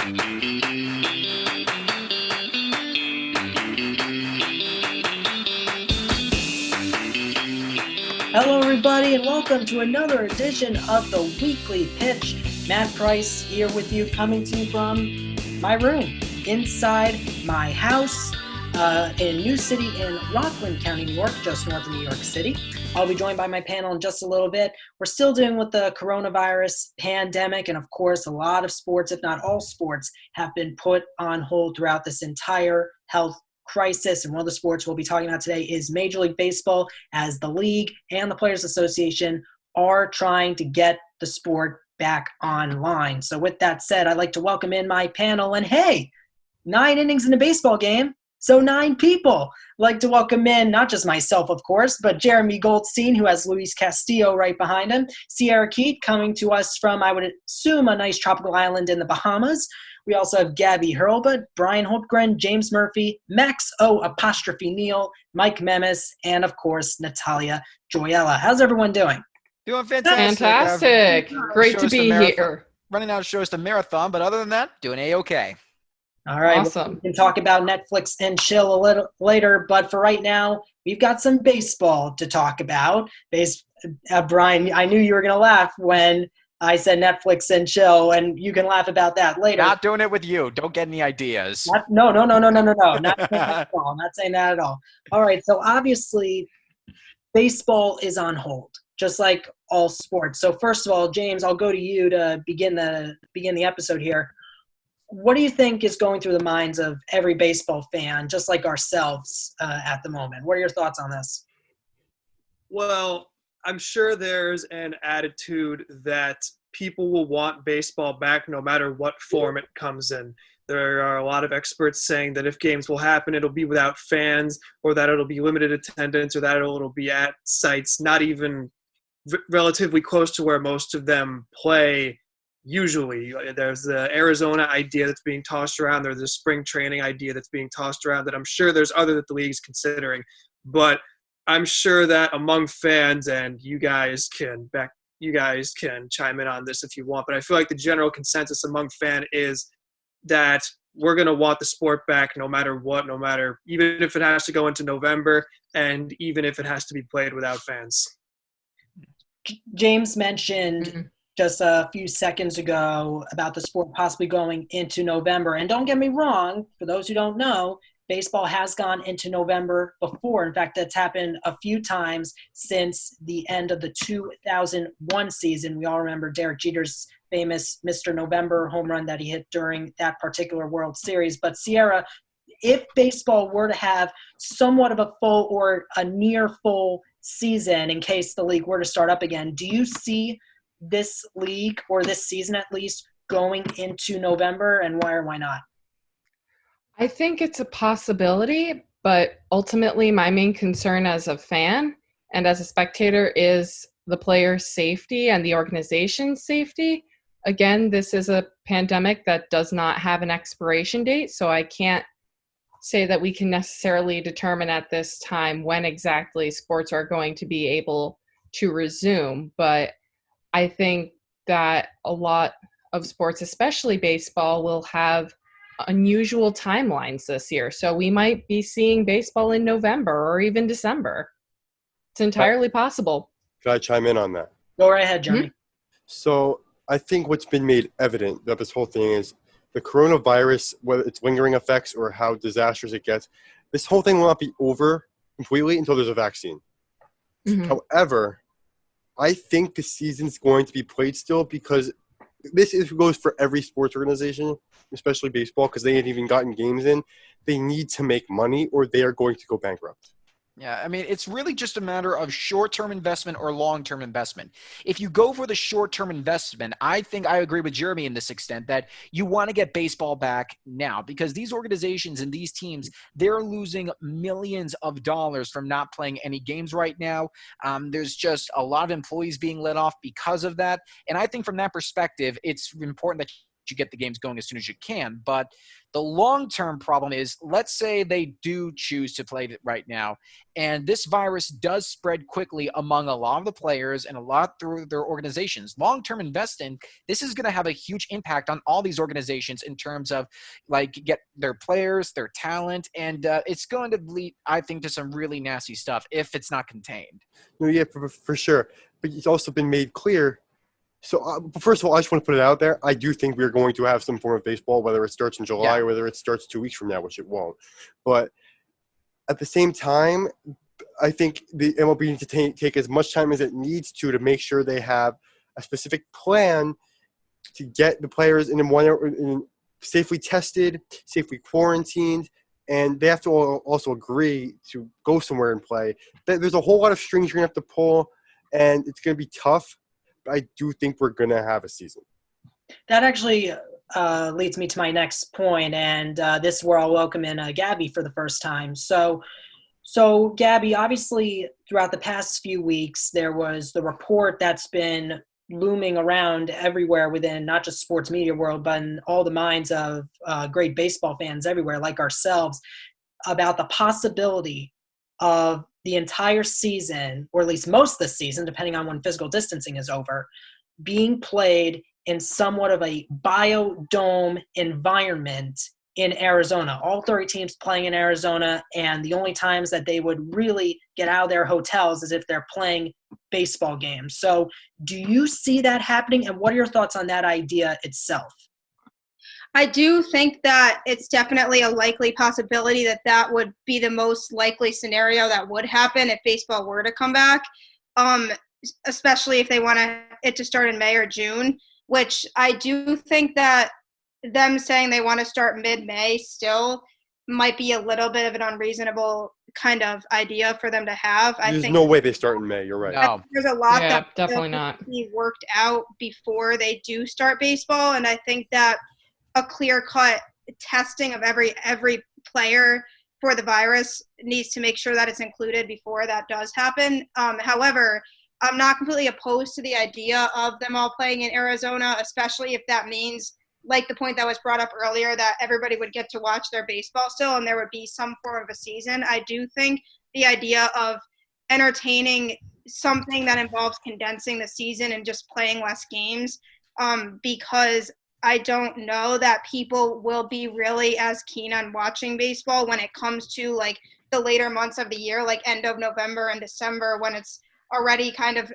Hello, everybody, and welcome to another edition of the Weekly Pitch. Matt Price here with you, coming to you from my room, inside my house in New City in Rockland County, New York, just north of New York City. I'll be joined by my panel in just a little bit. We're still dealing with the coronavirus pandemic, and of course, a lot of sports, if not all sports, have been put on hold throughout this entire health crisis. And one of the sports we'll be talking about today is Major League Baseball, as the league and the Players Association are trying to get the sport back online. So with that said, I'd like to welcome in my panel. And hey, 9 innings in a baseball game, so 9 people. I'd like to welcome in not just myself, of course, but Jeremy Goldstein, who has Luis Castillo right behind him. Sierra Keat coming to us from, I would assume, a nice tropical island in the Bahamas. We also have Gabby Hurlbut, Brian Holtgren, James Murphy, Max O''Neil, Mike Memis, and of course, Natalia Joyella. How's everyone doing? Doing fantastic. Fantastic. Great to be here. Running out of shows to marathon, but other than that, doing A-okay. All right. Awesome. We can talk about Netflix and chill a little later, but for right now, we've got some baseball to talk about. Brian, I knew you were going to laugh when I said Netflix and chill, and you can laugh about that later. Not doing it with you. Don't get any ideas. No. Not saying that at all. Not saying that at all. All right. So obviously, baseball is on hold, just like all sports. So first of all, James, I'll go to you to begin the episode here. What do you think is going through the minds of every baseball fan, just like ourselves, at the moment? What are your thoughts on this? Well, I'm sure there's an attitude that people will want baseball back no matter what form it comes in. There are a lot of experts saying that if games will happen, it'll be without fans, or that it'll be limited attendance, or that it'll be at sites not even relatively close to where most of them play usually. There's the Arizona idea that's being tossed around. There's the spring training idea that's being tossed around that I'm sure there's other that the league's considering. But I'm sure that among fans, and you guys can chime in on this if you want, but I feel like the general consensus among fan is that we're going to want the sport back no matter what, even if it has to go into November, and even if it has to be played without fans. James mentioned just a few seconds ago about the sport possibly going into November. And don't get me wrong, for those who don't know, baseball has gone into November before. In fact, that's happened a few times since the end of the 2001 season. We all remember Derek Jeter's famous Mr. November home run that he hit during that particular World Series. But Sierra, if baseball were to have somewhat of a full or a near full season in case the league were to start up again, do you see this league, or this season at least, going into November, and why or why not? I think it's a possibility, but ultimately my main concern as a fan and as a spectator is the player's safety and the organization's safety. Again, this is a pandemic that does not have an expiration date, so I can't say that we can necessarily determine at this time when exactly sports are going to be able to resume. But I think that a lot of sports, especially baseball, will have unusual timelines this year. So we might be seeing baseball in November or even December. It's entirely possible. Can I chime in on that? Go right ahead, Johnny. So I think what's been made evident about this whole thing is the coronavirus, whether its lingering effects or how disastrous it gets, this whole thing will not be over completely until there's a vaccine. However, I think the season's going to be played still, because goes for every sports organization, especially baseball, because they haven't even gotten games in. They need to make money or they are going to go bankrupt. Yeah, I mean, it's really just a matter of short-term investment or long-term investment. If you go for the short-term investment, I think I agree with Jeremy in this extent that you want to get baseball back now, because these organizations and these teams, they're losing millions of dollars from not playing any games right now. There's just a lot of employees being let off because of that. And I think from that perspective, it's important that you get the games going as soon as you can. But the long-term problem is, let's say they do choose to play it right now, and this virus does spread quickly among a lot of the players and a lot through their organizations. Long-term investing, this is going to have a huge impact on all these organizations in terms of like get their players, their talent, and it's going to lead, I think, to some really nasty stuff if it's not contained. No, yeah, for sure. But it's also been made clear. So, first of all, I just want to put it out there. I do think we're going to have some form of baseball, whether it starts in July or whether it starts 2 weeks from now, which it won't. But at the same time, I think the MLB needs to take as much time as it needs to make sure they have a specific plan to get the players in safely tested, safely quarantined, and they have to also agree to go somewhere and play. There's a whole lot of strings you're going to have to pull, and it's going to be tough. But I do think we're going to have a season. That actually leads me to my next point, and this is where I'll welcome in Gabby for the first time. So Gabby, obviously throughout the past few weeks, there was the report that's been looming around everywhere within not just sports media world, but in all the minds of great baseball fans everywhere like ourselves, about the possibility of the entire season, or at least most of the season, depending on when physical distancing is over, being played in somewhat of a biodome environment in Arizona. All 30 teams playing in Arizona, and the only times that they would really get out of their hotels is if they're playing baseball games. So do you see that happening, and what are your thoughts on that idea itself? I do think that it's definitely a likely possibility that would be the most likely scenario that would happen if baseball were to come back, especially if they want it to start in May or June, which I do think that them saying they want to start mid-May still might be a little bit of an unreasonable kind of idea for them to have. I think no way they start in May. You're right. No. There's a lot that definitely not be worked out before they do start baseball, and I think that a clear-cut testing of every player for the virus needs to make sure that it's included before that does happen. However, I'm not completely opposed to the idea of them all playing in Arizona, especially if that means, like the point that was brought up earlier, that everybody would get to watch their baseball still and there would be some form of a season. I do think the idea of entertaining something that involves condensing the season and just playing less games, because I don't know that people will be really as keen on watching baseball when it comes to like the later months of the year, like end of November and December, when it's already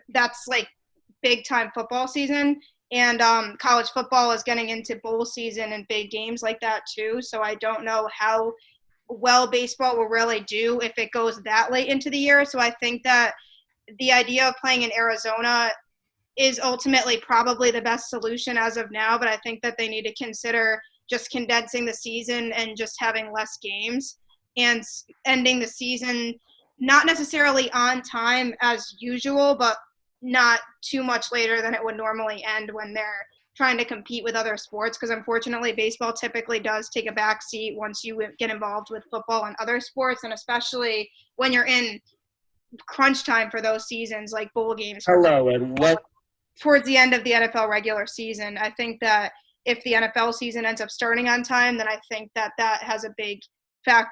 that's like big time football season. And college football is getting into bowl season and big games like that too. So I don't know how well baseball will really do if it goes that late into the year. So I think that the idea of playing in Arizona is ultimately probably the best solution as of now, but I think that they need to consider just condensing the season and just having less games and ending the season not necessarily on time as usual, but not too much later than it would normally end when they're trying to compete with other sports, because unfortunately baseball typically does take a back seat once you get involved with football and other sports, and especially when you're in crunch time for those seasons like bowl games. Hello, and what? Towards the end of the NFL regular season. I think that if the NFL season ends up starting on time, then I think that has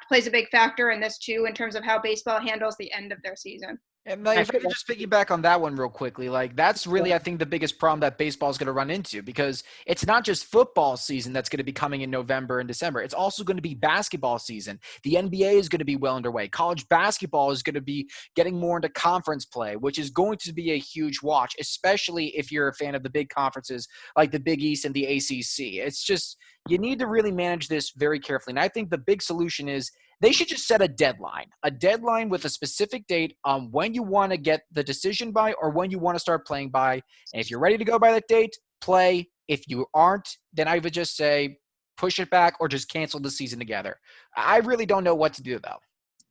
plays a big factor in this too, in terms of how baseball handles the end of their season. And like, if I could just piggyback on that one real quickly, like that's really, I think, the biggest problem that baseball is going to run into, because it's not just football season that's going to be coming in November and December. It's also going to be basketball season. The NBA is going to be well underway. College basketball is going to be getting more into conference play, which is going to be a huge watch, especially if you're a fan of the big conferences like the Big East and the ACC. It's just, you need to really manage this very carefully. And I think the big solution is they should just set a deadline with a specific date on when you want to get the decision by or when you want to start playing by. And if you're ready to go by that date, play. If you aren't, then I would just say push it back or just cancel the season together. I really don't know what to do, though.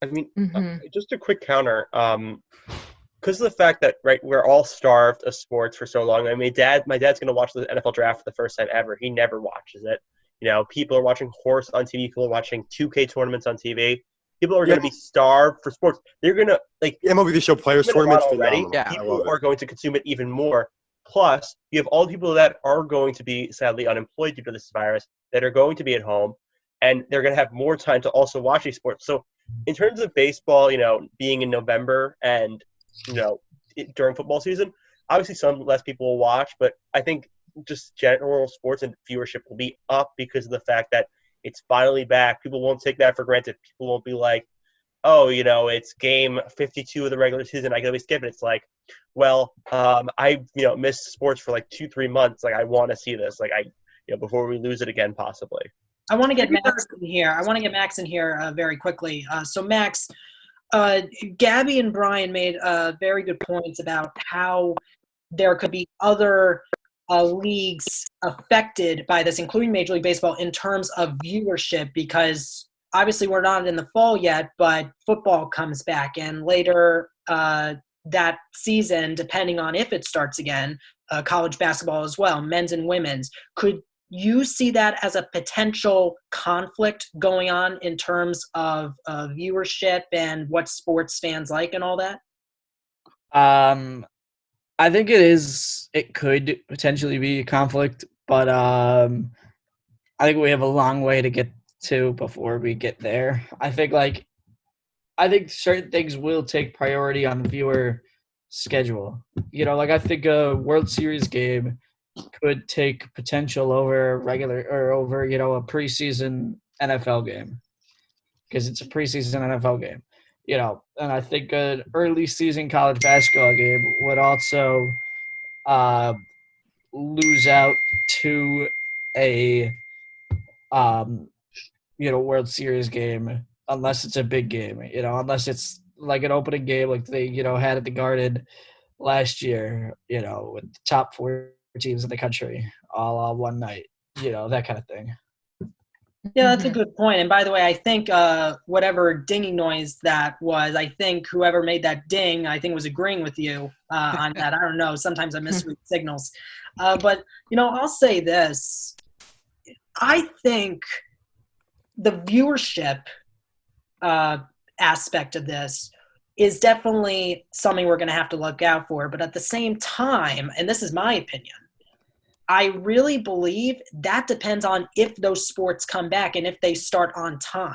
I mean, just a quick counter. Because of the fact that, right, we're all starved of sports for so long. I mean, my dad's going to watch the NFL draft for the first time ever. He never watches it. You know, people are watching horse on TV. People are watching 2K tournaments on TV. People are going to be starved for sports. They're going to, like, MLB The Show Players Tournaments already. phenomenal. People are going to consume it even more. Plus, you have all the people that are going to be sadly unemployed due to this virus that are going to be at home, and they're going to have more time to also watch these sports. So, in terms of baseball, being in November and during football season, obviously some less people will watch, but I think just general sports and viewership will be up because of the fact that it's finally back. People won't take that for granted. People won't be like, oh, it's game 52 of the regular season, I gotta be skipping. It's like, well, I missed sports for like 2-3 months. Like, I want to see this. Like, before we lose it again, possibly. I want to get Max in here. Very quickly. So Max, Gabby and Brian made very good points about how there could be other leagues affected by this, including Major League Baseball, in terms of viewership, because obviously we're not in the fall yet, but football comes back, and later that season, depending on if it starts again, college basketball as well, men's and women's. Could you see that as a potential conflict going on in terms of viewership and what sports fans like and all that? I think it could potentially be a conflict, but I think we have a long way to get to before we get there. I think certain things will take priority on the viewer schedule. I think a World Series game could take potential over a preseason NFL game, because it's a preseason NFL game. And I think an early season college basketball game would also lose out to a World Series game, unless it's a big game, unless it's like an opening game like they, had at the Garden last year, with the top 4 teams in the country all on one night, that kind of thing. Yeah, that's a good point. And by the way, I think whatever dinging noise that was, I think whoever made that ding, I think was agreeing with you on that. I don't know. Sometimes I misread signals. But, I'll say this. I think the viewership aspect of this is definitely something we're going to have to look out for. But at the same time, and this is my opinion, I really believe that depends on if those sports come back and if they start on time,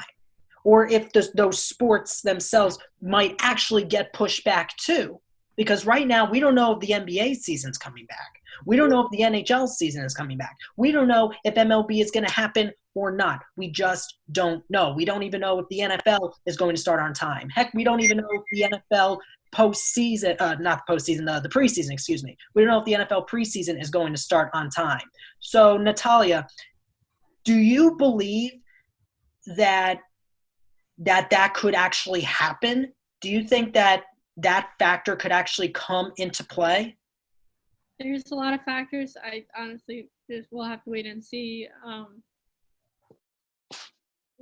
or if those sports themselves might actually get pushed back too. Because right now, we don't know if the NBA season's coming back. We don't know if the NHL season is coming back. We don't know if MLB is going to happen or not. We just don't know. We don't even know if the NFL is going to start on time. Heck, we don't even know if the NFL postseason, not the postseason, the preseason, excuse me. We don't know if the NFL preseason is going to start on time. So, Natalia, do you believe that could actually happen? Do you think that factor could actually come into play? There's a lot of factors. I honestly we'll have to wait and see.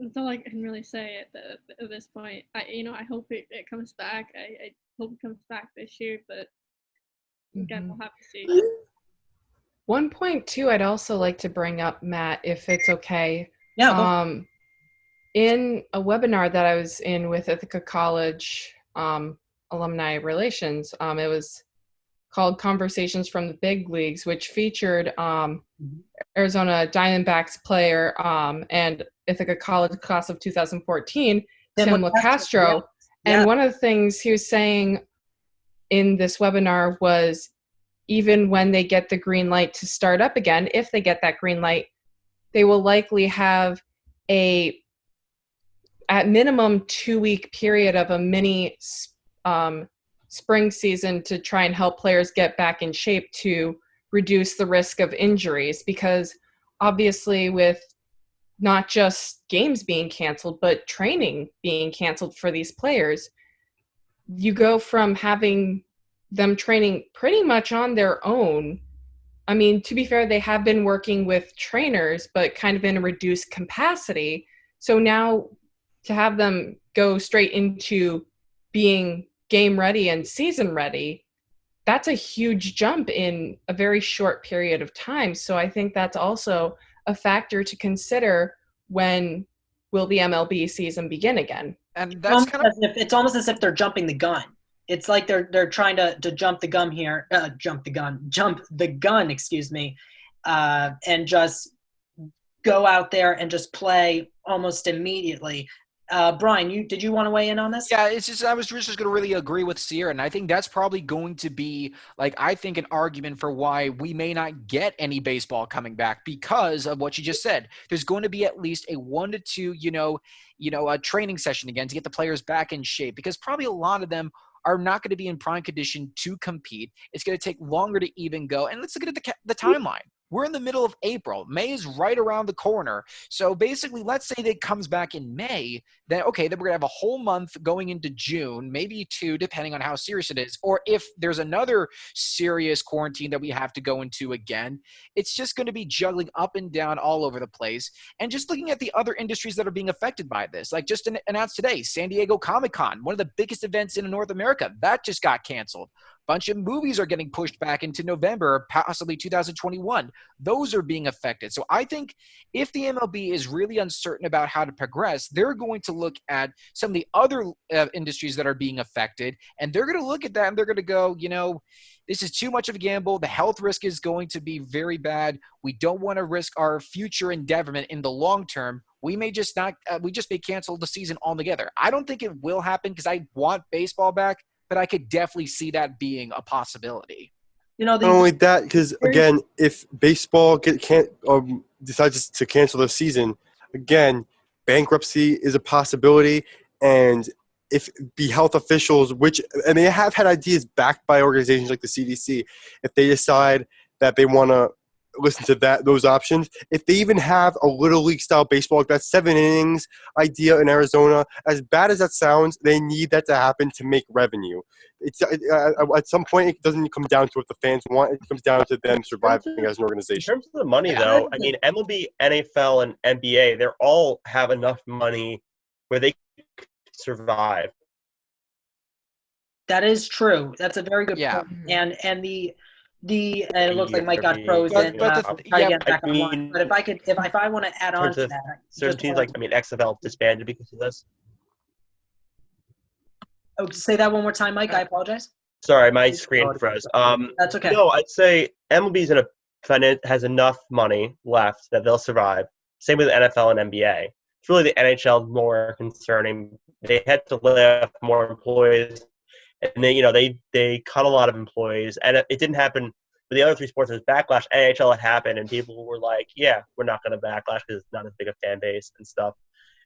That's all I can really say at this point. I hope it comes back. I hope it comes back this year, but again, we'll have to see. One point too, I'd also like to bring up, Matt, if it's okay. Yeah. In a webinar that I was in with Ithaca College alumni relations, it was called Conversations from the Big Leagues, which featured Arizona Diamondbacks player and Ithaca College class of 2014, Tim LaCastro. And one of the things he was saying in this webinar was, even when they get the green light to start up again, if they get that green light, they will likely have at minimum 2-week period of a mini spring season to try and help players get back in shape to reduce the risk of injuries, because obviously with not just games being canceled, but training being canceled for these players, you go from having them training pretty much on their own. I mean, to be fair, they have been working with trainers, but kind of in a reduced capacity. So now to have them go straight into being game ready and season ready, that's a huge jump in a very short period of time. So I think that's also a factor to consider. When will the MLB season begin again? And that's it's almost as if they're jumping the gun. It's like they're trying to jump the gun here, jump the gun, excuse me, and just go out there and just play almost immediately. Brian, did you want to weigh in on this? Yeah, it's just I was just going to really agree with Sierra, and I think that's probably going to be I think an argument for why we may not get any baseball coming back because of what you just said. There's going to be at least a 1 to 2, a training session again to get the players back in shape because probably a lot of them are not going to be in prime condition to compete. It's going to take longer to even go. And let's look at the timeline. We're in the middle of April. May is right around the corner. So basically, let's say that it comes back in May, then we're going to have a whole month going into June, maybe 2, depending on how serious it is. Or if there's another serious quarantine that we have to go into again, it's just going to be juggling up and down all over the place. And just looking at the other industries that are being affected by this, like just announced today, San Diego Comic-Con, one of the biggest events in North America, that just got canceled. Bunch of movies are getting pushed back into November, possibly 2021. Those are being affected. So I think if the MLB is really uncertain about how to progress, they're going to look at some of the other industries that are being affected, and they're going to look at that and they're going to go, this is too much of a gamble. The health risk is going to be very bad. We don't want to risk our future endeavorment in the long term. We may just may cancel the season altogether. I don't think it will happen because I want baseball back, but I could definitely see that being a possibility. Not only that, because again, if baseball decides to cancel the season, again, bankruptcy is a possibility, and if the health officials, and they have had ideas backed by organizations like the CDC, if they decide that they want to listen to those options, if they even have a little league style baseball, like that 7 innings idea in Arizona, as bad as that sounds, they need that to happen to make revenue. It's at some point it doesn't come down to what the fans want; it comes down to them surviving as an organization. In terms of the money, though, I mean, MLB, NFL, and NBA, they all have enough money where they survive. That is true. That's a very good point. And it looks like Mike got frozen. But if I want to add on to that, certain teams XFL disbanded because of this. Oh, say that one more time, Mike. I apologize. Sorry, my screen froze. That's okay. No, I'd say MLB's has enough money left that they'll survive. Same with the NFL and NBA. It's really the NHL more concerning. They had to lay off more employees, and they cut a lot of employees, and it didn't happen with the other 3 sports. There was backlash. NHL had happened, and people were like, "Yeah, we're not going to backlash because it's not as big a fan base and stuff."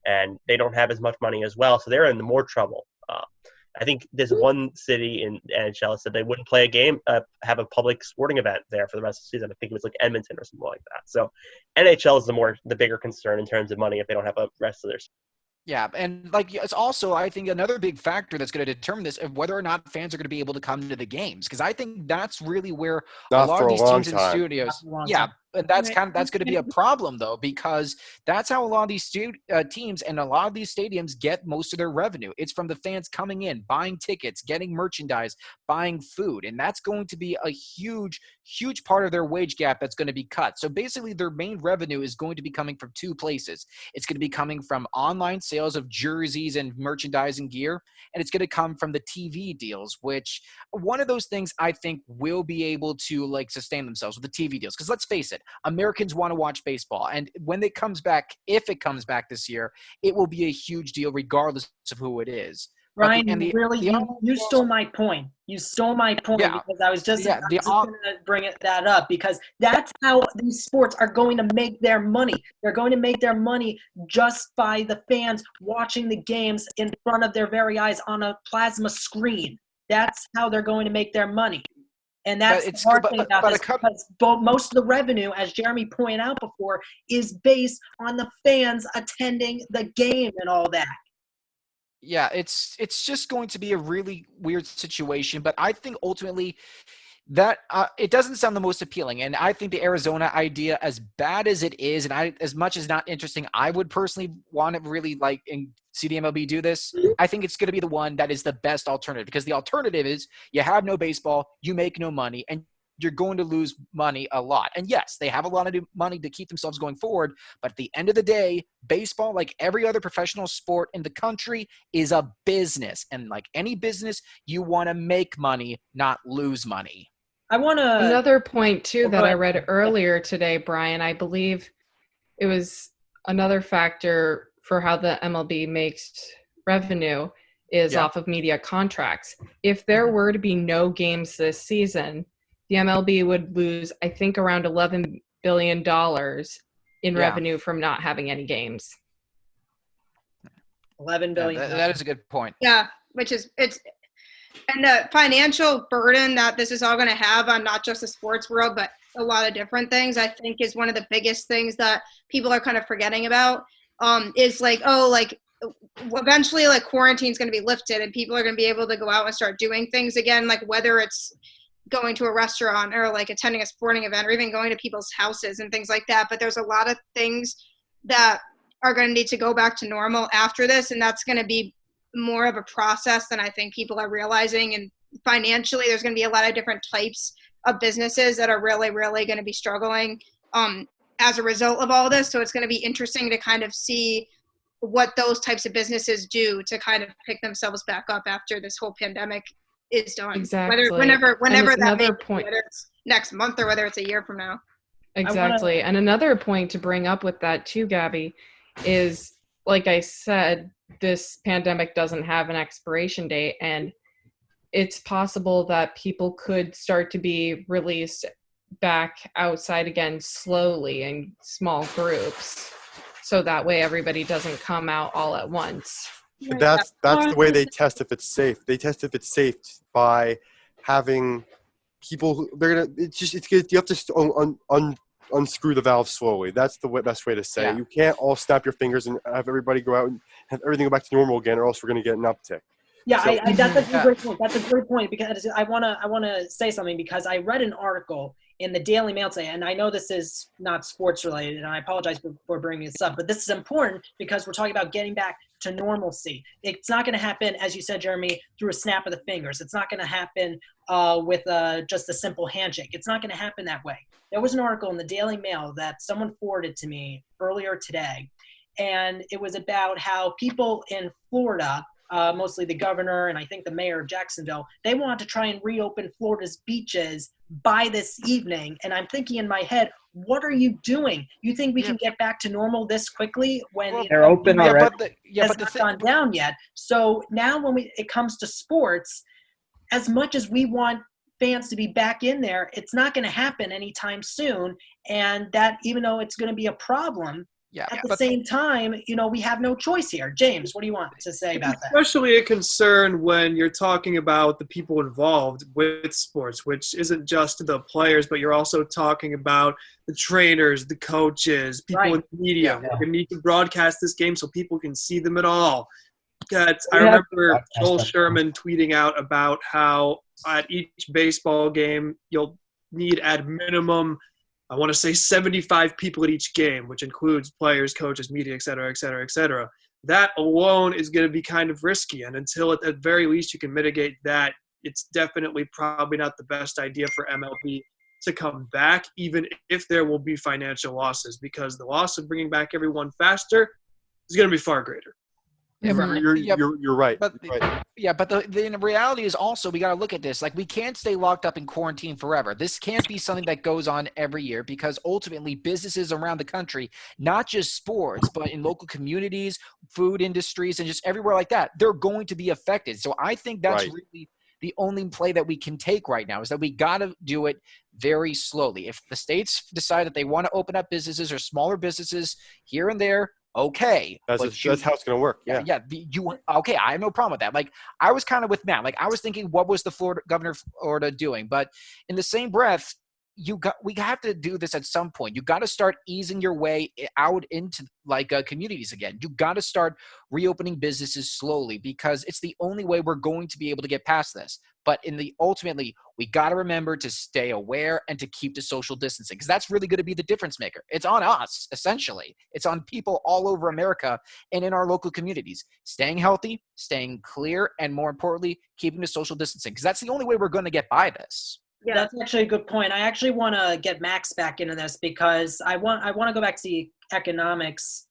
And they don't have as much money as well, so they're in more trouble. I think there's one city in NHL said they wouldn't play a game, have a public sporting event there for the rest of the season. I think it was like Edmonton or something like that. So NHL is the bigger concern in terms of money if they don't have a rest of their. Yeah, and it's also, I think, another big factor that's going to determine this of whether or not fans are going to be able to come to the games, because I think that's really where a lot of these teams in studios. Yeah, and that's going to be a problem though, because that's how a lot of these teams and a lot of these stadiums get most of their revenue. It's from the fans coming in, buying tickets, getting merchandise, buying food, and that's going to be a huge part of their wage gap that's going to be cut. So basically, their main revenue is going to be coming from 2 places. It's going to be coming from online sales of jerseys and merchandise and gear, and it's going to come from the TV deals, which one of those things I think will be able to sustain themselves with the TV deals. Because let's face it, Americans want to watch baseball, and when it comes back, if it comes back this year, it will be a huge deal regardless of who it is. Ryan, you stole my point. You stole my point because I was just going to bring that up, because that's how these sports are going to make their money. They're going to make their money just by the fans watching the games in front of their very eyes on a plasma screen. That's how they're going to make their money. And that's the hard thing about this, because most of the revenue, as Jeremy pointed out before, is based on the fans attending the game and all that. Yeah, it's just going to be a really weird situation, but I think ultimately that it doesn't sound the most appealing. And I think the Arizona idea, as bad as it is, and as much as not interesting, I would personally want to really see the MLB do this. I think it's going to be the one that is the best alternative, because the alternative is you have no baseball, you make no money, and you're going to lose money a lot. And yes, they have a lot of money to keep themselves going forward. But at the end of the day, baseball, like every other professional sport in the country, is a business. And like any business, you want to make money, not lose money. I want to. Another point, too, that I read Yeah. earlier today, Brian, I believe it was another factor for how the MLB makes revenue is off of media contracts. If there were to be no games this season, the MLB would lose, I think, around $11 billion in revenue from not having any games. $11 billion. That is a good point. Yeah, and the financial burden that this is all going to have on not just the sports world, but a lot of different things, I think is one of the biggest things that people are kind of forgetting about, is eventually like quarantine is going to be lifted and people are going to be able to go out and start doing things again, like whether it's going to a restaurant or like attending a sporting event or even going to people's houses and things like that. But there's a lot of things that are going to need to go back to normal after this, and that's going to be more of a process than I think people are realizing. And financially, there's going to be a lot of different types of businesses that are really, really going to be struggling as a result of all this. So it's going to be interesting to kind of see what those types of businesses do to kind of pick themselves back up after this whole pandemic is done. Exactly. Whenever that may be, point, whether it's next month or whether it's a year from now. Exactly. And another point to bring up with that too, Gabby, is like I said, this pandemic doesn't have an expiration date, and it's possible that people could start to be released back outside again slowly in small groups. So that way everybody doesn't come out all at once. But that's the way they test if it's safe. They test if it's safe by having people. You have to unscrew the valve slowly. That's the best way to say it. You can't all snap your fingers and have everybody go out and have everything go back to normal again, or else we're going to get an uptick. Yeah, so, that's a great point. That's a great point, because I wanna say something, because I read an article in the Daily Mail today, and I know this is not sports related, and I apologize for bringing this up, but this is important because we're talking about getting back to normalcy. It's not going to happen, as you said, Jeremy, through a snap of the fingers. It's not going to happen with just a simple handshake. It's not going to happen that way. There was an article in the Daily Mail that someone forwarded to me earlier today, and it was about how people in Florida, mostly the governor and I think the mayor of Jacksonville, they want to try and reopen Florida's beaches by this evening. And I'm thinking in my head, what are you doing? You think we can get back to normal this quickly when they're open already? But it's not gone down yet. So now when it comes to sports, as much as we want fans to be back in there, it's not going to happen anytime soon. And that, even though it's going to be a problem, at the same time, we have no choice here. James, what do you want to say about that? Especially a concern when you're talking about the people involved with sports, which isn't just the players, but you're also talking about the trainers, the coaches, people in the media. We're going to need to broadcast this game so people can see them at all. I remember Joel Sherman tweeting out about how at each baseball game, you'll need at minimum, I want to say 75 people at each game, which includes players, coaches, media, et cetera, et cetera, et cetera. That alone is going to be kind of risky. And until at the very least you can mitigate that, it's definitely probably not the best idea for MLB to come back, even if there will be financial losses, because the loss of bringing back everyone faster is going to be far greater. You're right. But the reality is also, we got to look at this. Like, we can't stay locked up in quarantine forever. This can't be something that goes on every year, because ultimately businesses around the country, not just sports, but in local communities, food industries, and just everywhere like that, they're going to be affected. So I think that's really the only play that we can take right now, is that we got to do it very slowly. If the states decide that they want to open up businesses or smaller businesses here and there, okay. That's how it's going to work. I have no problem with that. Like, I was kind of with Matt. Like, I was thinking, what was the governor of Florida doing? But in the same breath, we have to do this at some point. You got to start easing your way out into communities again. You got to start reopening businesses slowly, because it's the only way we're going to be able to get past this. But ultimately, we got to remember to stay aware and to keep to social distancing, because that's really going to be the difference maker. It's on us, essentially. It's on people all over America and in our local communities. Staying healthy, staying clear, and more importantly, keeping to social distancing, because that's the only way we're going to get by this. Yeah. That's actually a good point. I actually want to get Max back into this because I want to go back to the economics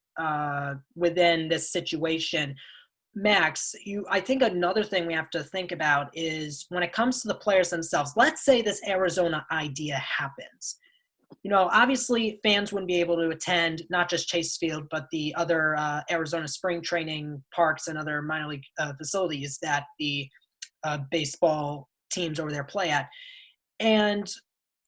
within this situation. Max, I think another thing we have to think about is when it comes to the players themselves. Let's say this Arizona idea happens. Obviously fans wouldn't be able to attend not just Chase Field, but the other Arizona spring training parks and other minor league facilities that the baseball teams over there play at. And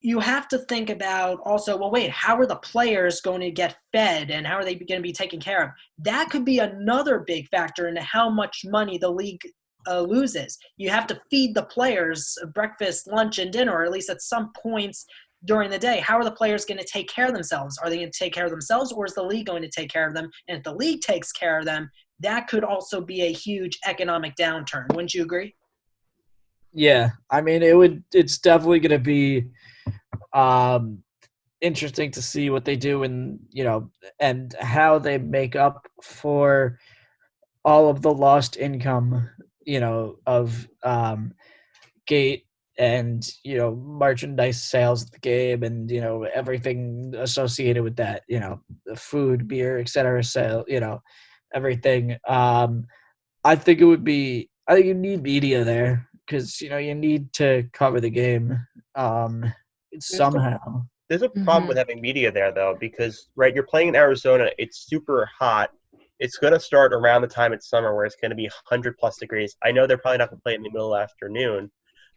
you have to think about also, well, wait, how are the players going to get fed and how are they going to be taken care of? That could be another big factor into how much money the league loses. You have to feed the players breakfast, lunch, and dinner, or at least at some points during the day. How are the players going to take care of themselves? Are they going to take care of themselves, or is the league going to take care of them? And if the league takes care of them, that could also be a huge economic downturn. Wouldn't you agree? Yeah, I mean, it's definitely going to be interesting to see what they do and how they make up for all of the lost income, of gate and merchandise sales at the game and everything associated with that, the food, beer, etc. sale, everything. I think you need media there because you need to cover the game somehow. There's a problem with having media there, though, because, right, you're playing in Arizona. It's super hot. It's going to start around the time it's summer where it's going to be 100-plus degrees. I know they're probably not going to play it in the middle of the afternoon.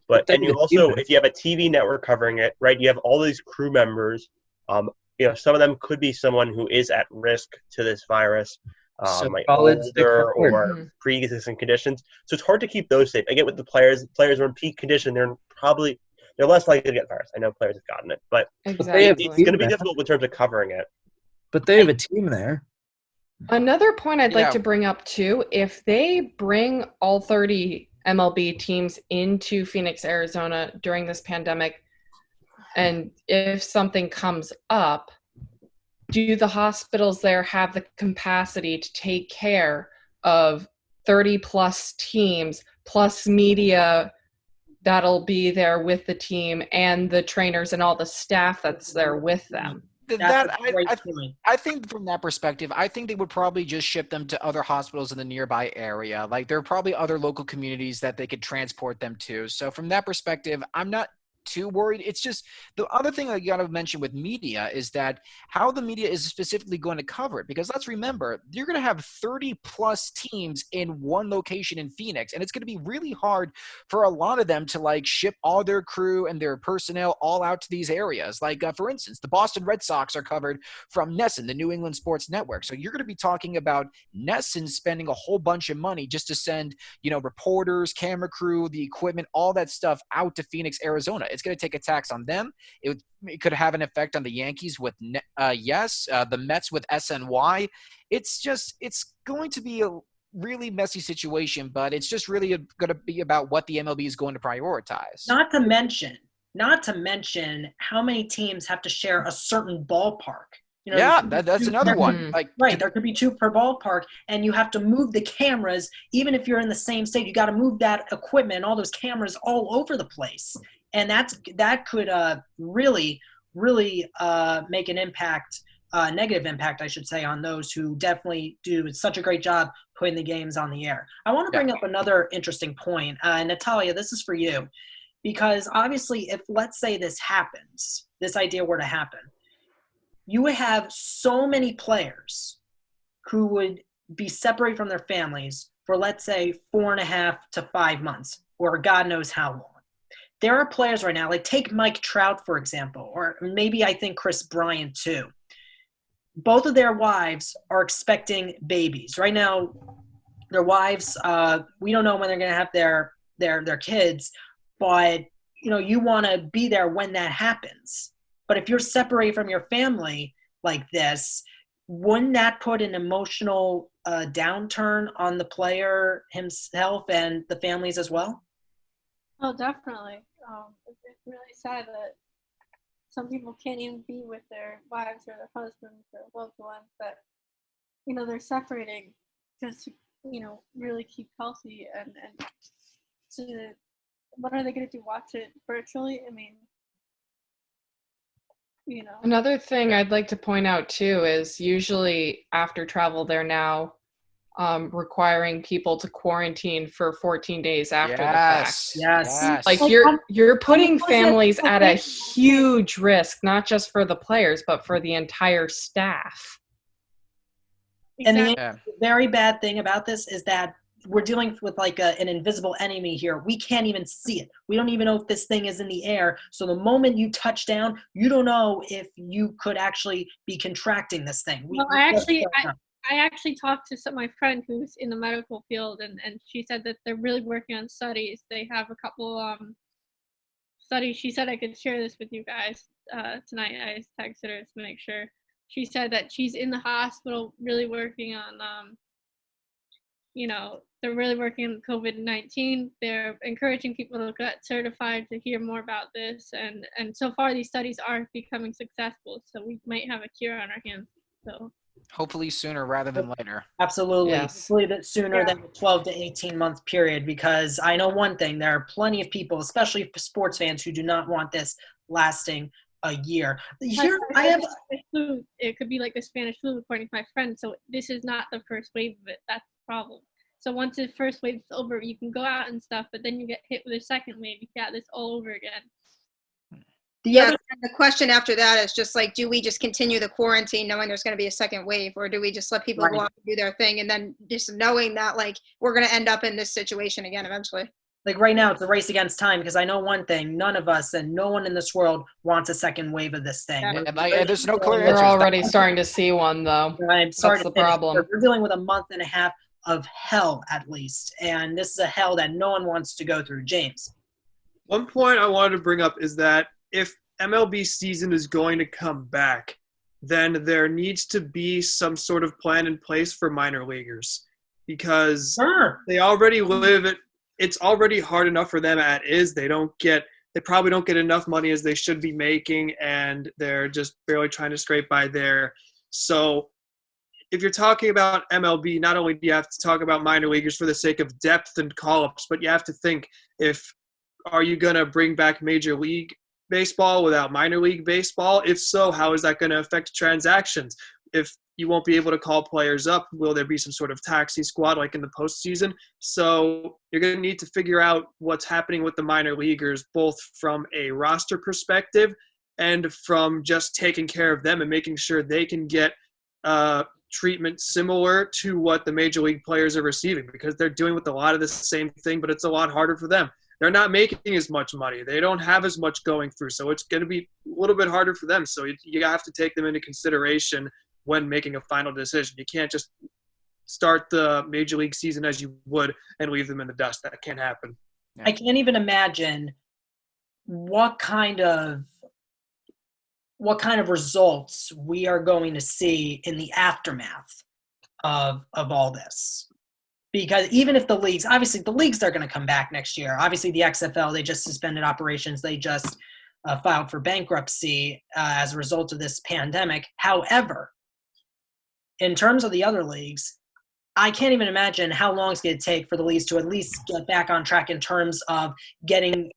And you also, if you have a TV network covering it, right, you have all these crew members. Some of them could be someone who is at risk to this virus, like older or pre-existing conditions. So it's hard to keep those safe. I get with the players. The players are in peak condition. They're less likely to get virus. I know players have gotten it, but Exactly. it's going to be difficult in terms of covering it. But they have a team there. Another point I'd like to bring up too, if they bring all 30 MLB teams into Phoenix, Arizona during this pandemic, and if something comes up, do the hospitals there have the capacity to take care of 30 plus teams plus media that'll be there with the team and the trainers and all the staff that's there with them? I think from that perspective, I think they would probably just ship them to other hospitals in the nearby area. Like there are probably other local communities that they could transport them to. So from that perspective, I'm not too worried. It's just the other thing I got to mention with media is that how the media is specifically going to cover it, because let's remember, you're going to have 30 plus teams in one location in Phoenix, and it's going to be really hard for a lot of them to like ship all their crew and their personnel all out to these areas. Like for instance, the Boston Red Sox are covered from NESN, the New England Sports Network. So you're going to be talking about NESN spending a whole bunch of money just to send, reporters, camera crew, the equipment, all that stuff out to Phoenix, Arizona. It's going to take a tax on them. It could have an effect on the Yankees with the Mets with SNY. It's going to be a really messy situation, but it's just really going to be about what the MLB is going to prioritize. Not to mention how many teams have to share a certain ballpark. That's another one. There could be 2 per ballpark, and you have to move the cameras. Even if you're in the same state, you got to move that equipment, all those cameras all over the place. And that could really make an impact, negative impact, I should say, on those who definitely do such a great job putting the games on the air. I want to bring up another interesting point. Natalia, this is for you, because obviously if, let's say this idea were to happen, you would have so many players who would be separated from their families for, let's say, 4.5 to 5 months, or God knows how long. There are players right now, like take Mike Trout, for example, or maybe I think Chris Bryant too. Both of their wives are expecting babies. Right now, their wives, we don't know when they're going to have their kids, but you want to be there when that happens. But if you're separated from your family like this, wouldn't that put an emotional downturn on the player himself and the families as well? Oh, definitely. It's really sad that some people can't even be with their wives or their husbands or loved ones that, they're separating just to, really keep healthy and to what are they going to do? Watch it virtually? I mean, you know. Another thing I'd like to point out too is usually after travel, they're now requiring people to quarantine for 14 days after the fact. Yes. Like Like, you're putting unfortunately, families at a okay. huge risk, not just for the players, but for the entire staff. And the Yeah. very bad thing about this is that we're dealing with like an invisible enemy here. We can't even see it. We don't even know if this thing is in the air. So the moment you touch down, you don't know if you could actually be contracting this thing. Well, I actually talked to my friend who's in the medical field, and she said that they're really working on studies. They have a couple studies. She said I could share this with you guys tonight. I texted her to make sure. She said that she's in the hospital really working on, they're really working on COVID-19. They're encouraging people to get certified to hear more about this. And so far, these studies are becoming successful. So we might have a cure on our hands. So Hopefully sooner rather than later. Absolutely. Yes. Hopefully that sooner than a 12 to 18 month period, because I know one thing, there are plenty of people, especially sports fans, who do not want this lasting a year. Here I have flu. It could be like the Spanish flu, according to my friend. So this is not the first wave of it. That's the problem. So once the first wave is over, you can go out and stuff, but then you get hit with a second wave. You got this all over again. And the question after that is just like, do we just continue the quarantine knowing there's going to be a second wave, or do we just let people go out and do their thing, and then just knowing that like we're going to end up in this situation again eventually? Like right now, it's a race against time, because I know one thing: none of us and no one in this world wants a second wave of this thing. Yeah, there's no clear We're answers. already starting to see one, though. I'm sorry That's to the finish, problem. but we're dealing with a month and a half of hell at least, and this is a hell that no one wants to go through. James. One point I wanted to bring up is that if MLB season is going to come back, then there needs to be some sort of plan in place for minor leaguers, because they already live it. It's already hard enough for them as is. They probably don't get enough money as they should be making, and they're just barely trying to scrape by there. So if you're talking about MLB, not only do you have to talk about minor leaguers for the sake of depth and call-ups, but you have to think, are you going to bring back Major League Baseball without minor league baseball? If so, how is that going to affect transactions? If you won't be able to call players up, will there be some sort of taxi squad like in the postseason? So you're going to need to figure out what's happening with the minor leaguers, both from a roster perspective and from just taking care of them and making sure they can get treatment similar to what the major league players are receiving, because they're doing with a lot of the same thing, but it's a lot harder for them. They're not making as much money. They don't have as much going through. So it's going to be a little bit harder for them. So you have to take them into consideration when making a final decision. You can't just start the major league season as you would and leave them in the dust. That can't happen. I can't even imagine what kind of results we are going to see in the aftermath of all this. Because even if the leagues are going to come back next year. Obviously, the XFL, they just suspended operations. They just filed for bankruptcy as a result of this pandemic. However, in terms of the other leagues, I can't even imagine how long it's going to take for the leagues to at least get back on track in terms of getting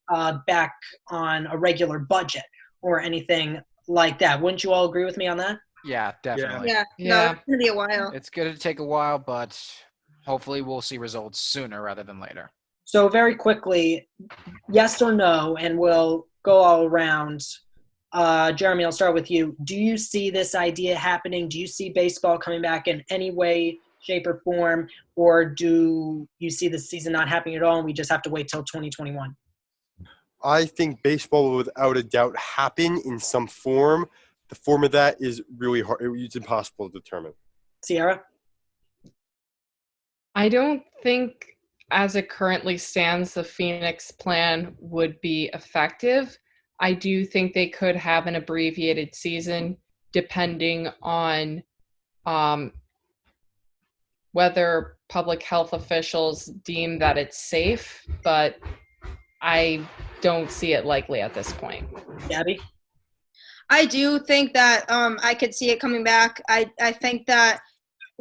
back on a regular budget or anything like that. Wouldn't you all agree with me on that? Yeah, definitely. No, it's going to be a while. It's going to take a while, but hopefully we'll see results sooner rather than later. So very quickly, yes or no, and we'll go all around. Jeremy, I'll start with you. Do you see this idea happening? Do you see baseball coming back in any way, shape, or form? Or do you see the season not happening at all and we just have to wait till 2021? I think baseball will without a doubt happen in some form. The form of that is really hard. It's impossible to determine. Sierra? I don't think, as it currently stands, the Phoenix plan would be effective. I do think they could have an abbreviated season depending on whether public health officials deem that it's safe, but I don't see it likely at this point. Gabby? I do think that I could see it coming back. I think that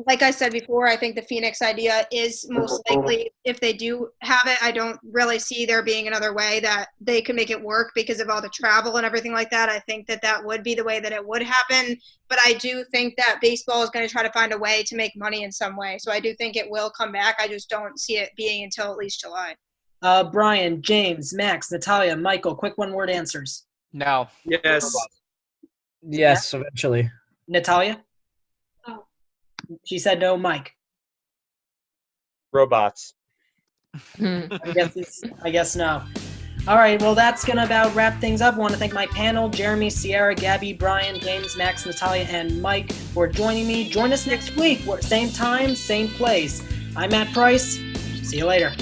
like I said before, I think the Phoenix idea is most likely, if they do have it, I don't really see there being another way that they can make it work because of all the travel and everything like that. I think that would be the way that it would happen. But I do think that baseball is going to try to find a way to make money in some way. So I do think it will come back. I just don't see it being until at least July. Brian, James, Max, Natalia, Michael, quick one-word answers. No. Yes. Yes, eventually. Natalia? Oh. She said no. Mike? Robots. I guess no. All right, well, that's going to about wrap things up. I want to thank my panel, Jeremy, Sierra, Gabby, Brian, James, Max, Natalia, and Mike for joining me. Join us next week. We're same time, same place. I'm Matt Price. See you later.